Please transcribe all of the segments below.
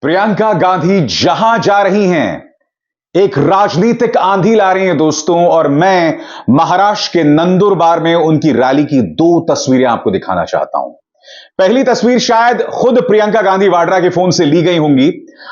प्रियंका गांधी जहां जा रही हैं एक राजनीतिक आंधी ला रही हैं दोस्तों। और मैं महाराष्ट्र के नंदुरबार में उनकी रैली की दो तस्वीरें आपको दिखाना चाहता हूं। पहली तस्वीर शायद खुद प्रियंका गांधी वाड्रा के फोन से ली गई होंगी।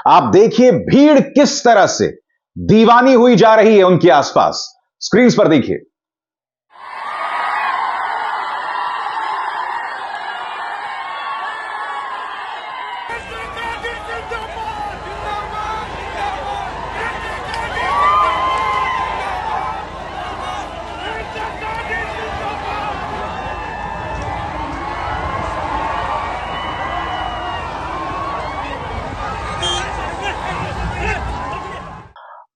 आप देखिए भीड़ किस तरह से दीवानी हुई जा रही है उनके आसपास। स्क्रीन पर देखिए।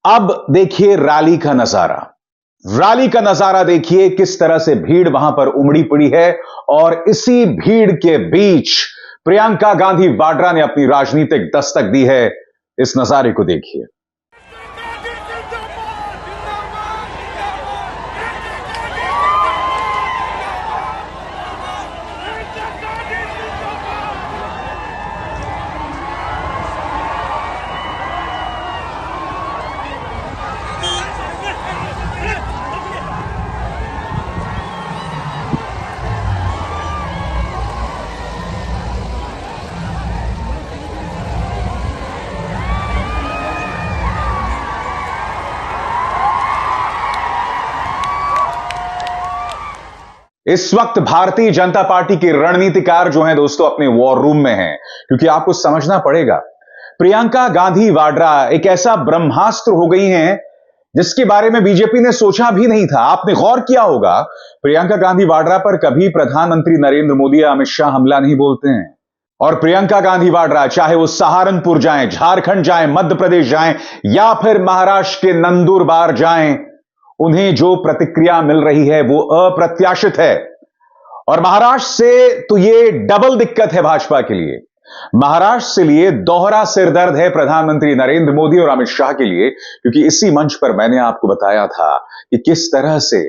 अब देखिए रैली का नजारा। रैली का नजारा देखिए किस तरह से भीड़ वहां पर उमड़ी पड़ी है और इसी भीड़ के बीच प्रियंका गांधी वाड्रा ने अपनी राजनीतिक दस्तक दी है। इस नजारे को देखिए। इस वक्त भारतीय जनता पार्टी के रणनीतिकार जो हैं दोस्तों अपने वॉर रूम में हैं, क्योंकि आपको समझना पड़ेगा प्रियंका गांधी वाड्रा एक ऐसा ब्रह्मास्त्र हो गई हैं जिसके बारे में बीजेपी ने सोचा भी नहीं था। आपने गौर किया होगा प्रियंका गांधी वाड्रा पर कभी प्रधानमंत्री नरेंद्र मोदी या अमित शाह हमला नहीं बोलते हैं। और प्रियंका गांधी वाड्रा चाहे वो सहारनपुर जाएं, झारखंड जाएं, मध्य प्रदेश जाएं या फिर महाराष्ट्र के नंदुरबार जाएं, उन्हें जो प्रतिक्रिया मिल रही है वो अप्रत्याशित है। और महाराष्ट्र से तो ये डबल दिक्कत है भाजपा के लिए। महाराष्ट्र से लिए दोहरा सिरदर्द है प्रधानमंत्री नरेंद्र मोदी और अमित शाह के लिए, क्योंकि इसी मंच पर मैंने आपको बताया था कि किस तरह से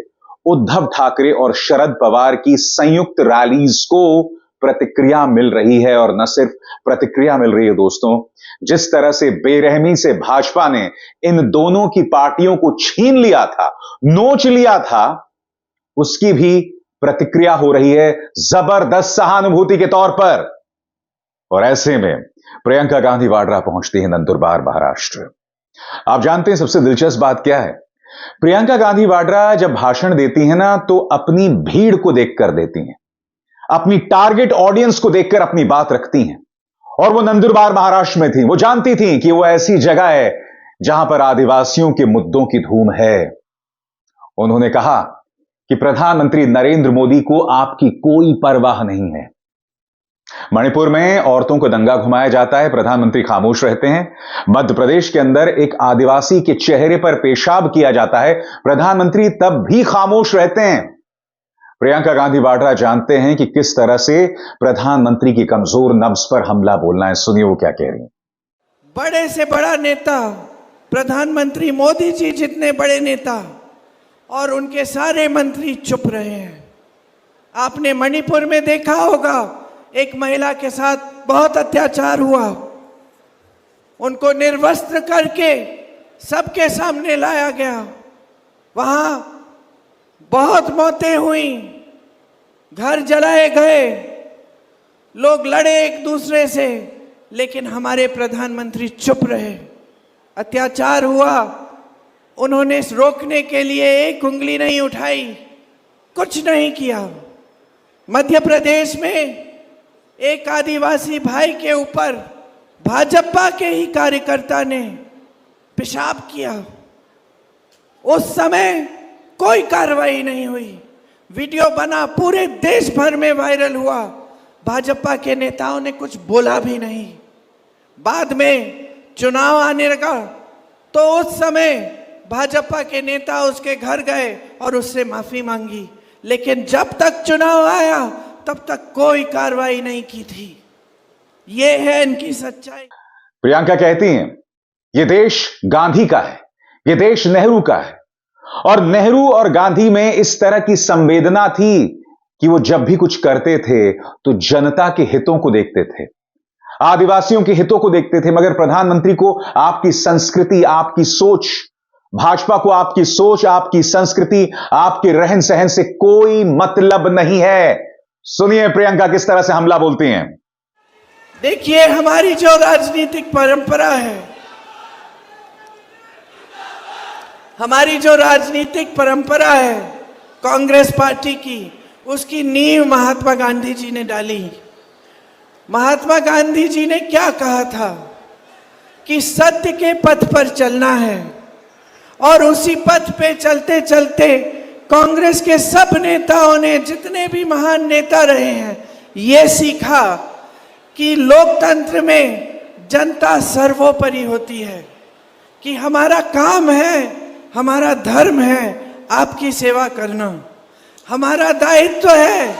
उद्धव ठाकरे और शरद पवार की संयुक्त रैलीज को प्रतिक्रिया मिल रही है। और न सिर्फ प्रतिक्रिया मिल रही है दोस्तों, जिस तरह से बेरहमी से भाजपा ने इन दोनों की पार्टियों को छीन लिया था, नोच लिया था, उसकी भी प्रतिक्रिया हो रही है जबरदस्त सहानुभूति के तौर पर। और ऐसे में प्रियंका गांधी वाड्रा पहुंचती है नंदुरबार महाराष्ट्र। आप जानते हैं सबसे दिलचस्प बात क्या है? प्रियंका गांधी वाड्रा जब भाषण देती है ना तो अपनी भीड़ को देखकर देती हैं, अपनी टारगेट ऑडियंस को देखकर अपनी बात रखती हैं। और वो नंदुरबार महाराष्ट्र में थी। वो जानती थी कि वो ऐसी जगह है जहां पर आदिवासियों के मुद्दों की धूम है। उन्होंने कहा कि प्रधानमंत्री नरेंद्र मोदी को आपकी कोई परवाह नहीं है। मणिपुर में औरतों को दंगा घुमाया जाता है, प्रधानमंत्री खामोश रहते हैं। मध्य प्रदेश के अंदर एक आदिवासी के चेहरे पर पेशाब किया जाता है, प्रधानमंत्री तब भी खामोश रहते हैं। प्रियंका गांधी वाड्रा जानते हैं कि किस तरह से प्रधानमंत्री की कमजोर नब्ज पर हमला बोलना है। सुनिए वो क्या कह रही हैं। बड़े से बड़ा नेता प्रधानमंत्री मोदी जी जितने बड़े नेता और उनके सारे मंत्री चुप रहे हैं। आपने मणिपुर में देखा होगा एक महिला के साथ बहुत अत्याचार हुआ, उनको निर्वस्त्र करके सबके सामने लाया गया, वहां बहुत मौतें हुई, घर जलाए गए, लोग लड़े एक दूसरे से, लेकिन हमारे प्रधानमंत्री चुप रहे। अत्याचार हुआ, उन्होंने रोकने के लिए एक उंगली नहीं उठाई, कुछ नहीं किया। मध्य प्रदेश में एक आदिवासी भाई के ऊपर भाजपा के ही कार्यकर्ता ने पेशाब किया, उस समय कोई कार्रवाई नहीं हुई। वीडियो बना, पूरे देश भर में वायरल हुआ, भाजपा के नेताओं ने कुछ बोला भी नहीं। बाद में चुनाव आने लगा तो उस समय भाजपा के नेता उसके घर गए और उससे माफी मांगी, लेकिन जब तक चुनाव आया तब तक कोई कार्रवाई नहीं की थी। ये है इनकी सच्चाई। प्रियंका कहती हैं ये देश गांधी का है, ये देश नेहरू का है। और नेहरू और गांधी में इस तरह की संवेदना थी कि वो जब भी कुछ करते थे तो जनता के हितों को देखते थे। आदिवासियों के हितों को देखते थे, मगर प्रधानमंत्री को आपकी संस्कृति, आपकी सोच, भाजपा को आपकी सोच, आपकी संस्कृति, आपके रहन सहन से कोई मतलब नहीं है। सुनिए प्रियंका किस तरह से हमला बोलती हैं। देखिए, हमारी जो राजनीतिक परंपरा है, हमारी जो राजनीतिक परंपरा है कांग्रेस पार्टी की, उसकी नींव महात्मा गांधी जी ने डाली। महात्मा गांधी जी ने क्या कहा था कि सत्य के पथ पर चलना है, और उसी पथ पे चलते चलते कांग्रेस के सब नेताओं ने, जितने भी महान नेता रहे हैं, ये सीखा कि लोकतंत्र में जनता सर्वोपरि होती है, कि हमारा काम है, हमारा धर्म है आपकी सेवा करना, हमारा दायित्व है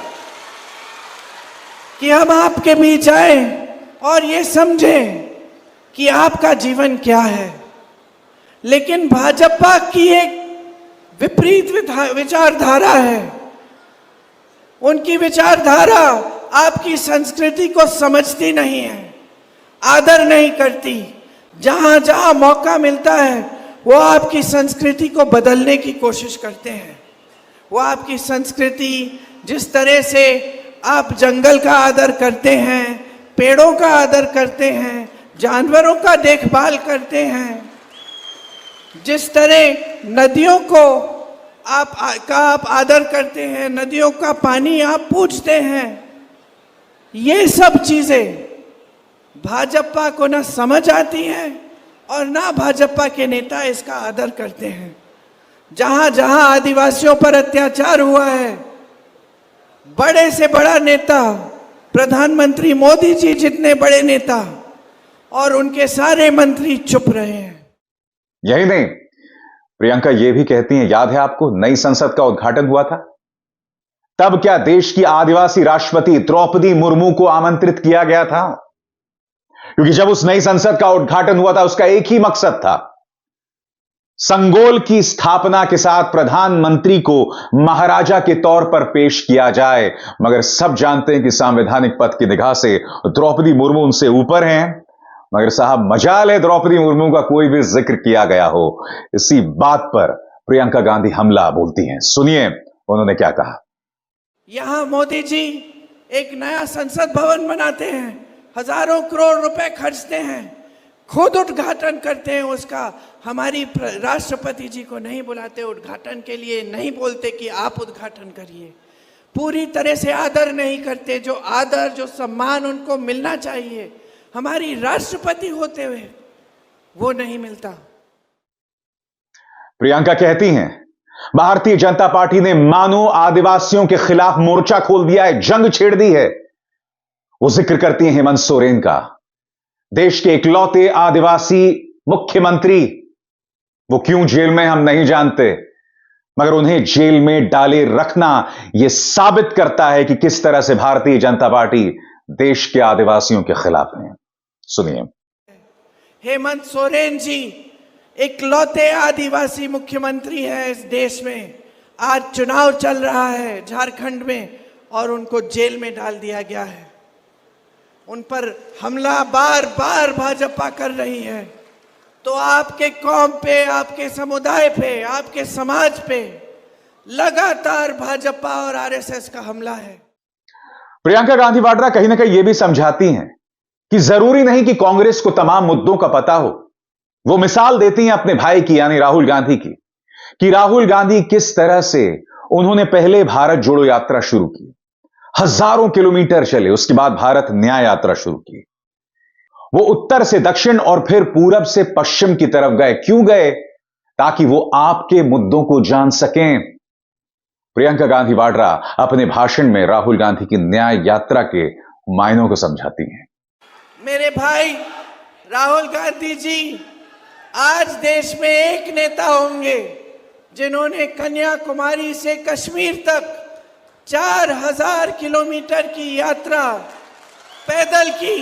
कि हम आपके बीच आए और ये समझें कि आपका जीवन क्या है। लेकिन भाजपा की एक विपरीत विचारधारा है। उनकी विचारधारा आपकी संस्कृति को समझती नहीं है, आदर नहीं करती। जहां जहां मौका मिलता है वो आपकी संस्कृति को बदलने की कोशिश करते हैं। वो आपकी संस्कृति, जिस तरह से आप जंगल का आदर करते हैं, पेड़ों का आदर करते हैं, जानवरों का देखभाल करते हैं, जिस तरह नदियों को आप आदर करते हैं, नदियों का पानी आप पूजते हैं, ये सब चीजें भाजपा को ना समझ आती हैं और ना भाजपा के नेता इसका आदर करते हैं। जहां जहां आदिवासियों पर अत्याचार हुआ है, बड़े से बड़ा नेता प्रधानमंत्री मोदी जी जितने बड़े नेता और उनके सारे मंत्री चुप रहे हैं। यही नहीं, प्रियंका ये भी कहती हैं, याद है आपको नई संसद का उद्घाटन हुआ था, तब क्या देश की आदिवासी राष्ट्रपति द्रौपदी मुर्मू को आमंत्रित किया गया था? क्योंकि जब उस नई संसद का उद्घाटन हुआ था, उसका एक ही मकसद था, संगोल की स्थापना के साथ प्रधानमंत्री को महाराजा के तौर पर पेश किया जाए। मगर सब जानते हैं कि संवैधानिक पद की निगाह से द्रौपदी मुर्मू उनसे ऊपर हैं। मगर साहब, मजाल है द्रौपदी मुर्मू का कोई भी जिक्र किया गया हो। इसी बात पर प्रियंका गांधी हमला बोलती हैं। सुनिए उन्होंने क्या कहा। यहां मोदी जी एक नया संसद भवन बनाते हैं, हजारों करोड़ रुपए खर्चते हैं, खुद उद्घाटन करते हैं उसका। हमारी राष्ट्रपति जी को नहीं बुलाते उद्घाटन के लिए, नहीं बोलते कि आप उद्घाटन करिए। पूरी तरह से आदर नहीं करते, जो आदर, जो सम्मान उनको मिलना चाहिए हमारी राष्ट्रपति होते हुए, वो नहीं मिलता। प्रियंका कहती हैं, भारतीय जनता पार्टी ने मानो आदिवासियों के खिलाफ मोर्चा खोल दिया है, जंग छेड़ दी है। वो जिक्र करती हैं हेमंत सोरेन का, देश के इकलौते आदिवासी मुख्यमंत्री। वो क्यों जेल में हम नहीं जानते, मगर उन्हें जेल में डाले रखना यह साबित करता है कि किस तरह से भारतीय जनता पार्टी देश के आदिवासियों के खिलाफ है। सुनिए। हेमंत सोरेन जी इकलौते आदिवासी मुख्यमंत्री हैं इस देश में। आज चुनाव चल रहा है झारखंड में और उनको जेल में डाल दिया गया है। उन पर हमला बार बार भाजपा कर रही है। तो आपके कौम पे, आपके समुदाय पे, आपके समाज पे लगातार भाजपा और आरएसएस का हमला है। प्रियंका गांधी वाड्रा कहीं ना कहीं यह भी समझाती हैं कि जरूरी नहीं कि कांग्रेस को तमाम मुद्दों का पता हो। वो मिसाल देती हैं अपने भाई की, यानी राहुल गांधी की, कि राहुल गांधी किस तरह से उन्होंने पहले भारत जोड़ो यात्रा शुरू की, हजारों किलोमीटर चले, उसके बाद भारत न्याय यात्रा शुरू की। वो उत्तर से दक्षिण और फिर पूरब से पश्चिम की तरफ गए। क्यों गए? ताकि वो आपके मुद्दों को जान सकें। प्रियंका गांधी वाड्रा अपने भाषण में राहुल गांधी की न्याय यात्रा के मायनों को समझाती हैं। मेरे भाई राहुल गांधी जी आज देश में एक नेता होंगे जिन्होंने कन्याकुमारी से कश्मीर तक 4000 किलोमीटर की यात्रा पैदल की।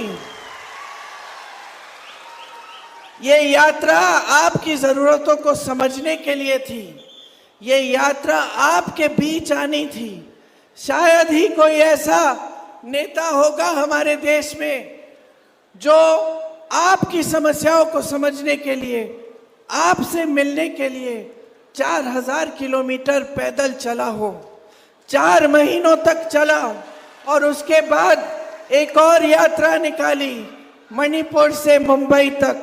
ये यात्रा आपकी जरूरतों को समझने के लिए थी। ये यात्रा आपके बीच आनी थी। शायद ही कोई ऐसा नेता होगा हमारे देश में जो आपकी समस्याओं को समझने के लिए, आपसे मिलने के लिए 4000 किलोमीटर पैदल चला हो, 4 महीनों तक चला और उसके बाद एक और यात्रा निकाली मणिपुर से मुंबई तक,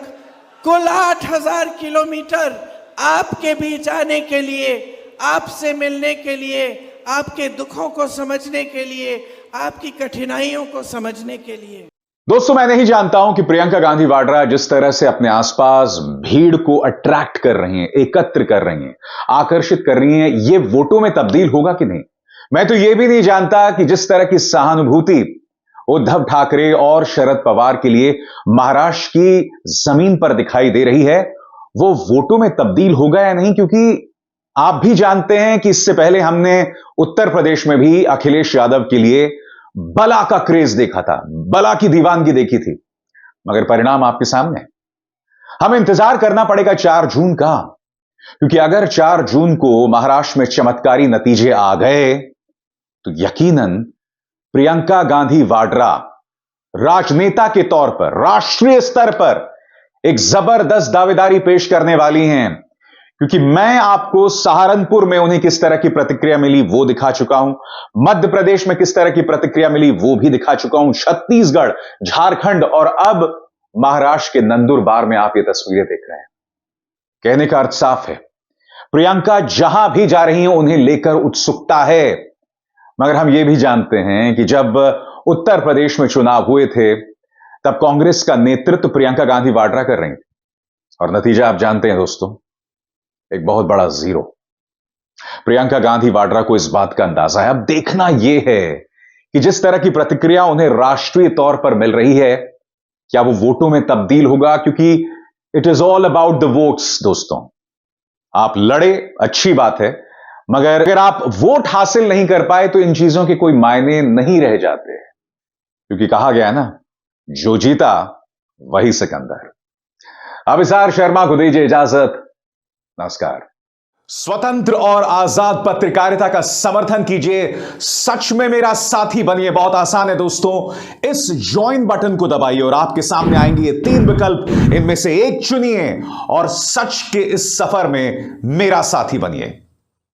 कुल 8000 किलोमीटर आपके बीच आने के लिए, आपसे मिलने के लिए, आपके दुखों को समझने के लिए, आपकी कठिनाइयों को समझने के लिए। दोस्तों, मैं नहीं जानता हूं कि प्रियंका गांधी वाड्रा जिस तरह से अपने आसपास भीड़ को अट्रैक्ट कर रही हैं, एकत्र कर रही हैं, आकर्षित कर रही हैं, ये वोटों में तब्दील होगा कि नहीं। मैं तो यह भी नहीं जानता कि जिस तरह की सहानुभूति उद्धव ठाकरे और शरद पवार के लिए महाराष्ट्र की जमीन पर दिखाई दे रही है, वो वोटों में तब्दील होगा या नहीं, क्योंकि आप भी जानते हैं कि इससे पहले हमने उत्तर प्रदेश में भी अखिलेश यादव के लिए बला का क्रेज देखा था, बला की दीवानगी देखी थी, मगर परिणाम आपके सामने। हमें इंतजार करना पड़ेगा 4 जून का, क्योंकि अगर 4 जून को महाराष्ट्र में चमत्कारी नतीजे आ गए तो यकीनन प्रियंका गांधी वाड्रा राजनेता के तौर पर राष्ट्रीय स्तर पर एक जबरदस्त दावेदारी पेश करने वाली हैं। क्योंकि मैं आपको सहारनपुर में उन्हें किस तरह की प्रतिक्रिया मिली वो दिखा चुका हूं, मध्य प्रदेश में किस तरह की प्रतिक्रिया मिली वो भी दिखा चुका हूं, छत्तीसगढ़, झारखंड और अब महाराष्ट्र के नंदुरबार में आप ये तस्वीरें देख रहे हैं। कहने का अर्थ साफ है, प्रियंका जहां भी जा रही हैं उन्हें लेकर उत्सुकता है। मगर हम ये भी जानते हैं कि जब उत्तर प्रदेश में चुनाव हुए थे तब कांग्रेस का नेतृत्व प्रियंका गांधी वाड्रा कर रही थी और नतीजा आप जानते हैं दोस्तों, एक बहुत बड़ा 0। प्रियंका गांधी वाड्रा को इस बात का अंदाजा है। अब देखना यह है कि जिस तरह की प्रतिक्रिया उन्हें राष्ट्रीय तौर पर मिल रही है, क्या वो वोटों में तब्दील होगा, क्योंकि it is all about the votes दोस्तों। आप लड़े, अच्छी बात है, मगर अगर आप वोट हासिल नहीं कर पाए तो इन चीजों के कोई मायने नहीं रह जाते, क्योंकि कहा गया ना, जो जीता वही सिकंदर। अभिसार शर्मा को दीजिए इजाजत, नमस्कार। स्वतंत्र और आजाद पत्रकारिता का समर्थन कीजिए, सच में मेरा साथी बनिए। बहुत आसान है दोस्तों, इस ज्वाइन बटन को दबाइए और आपके सामने आएंगे ये 3 विकल्प, इनमें से एक चुनिए और सच के इस सफर में मेरा साथी बनिए।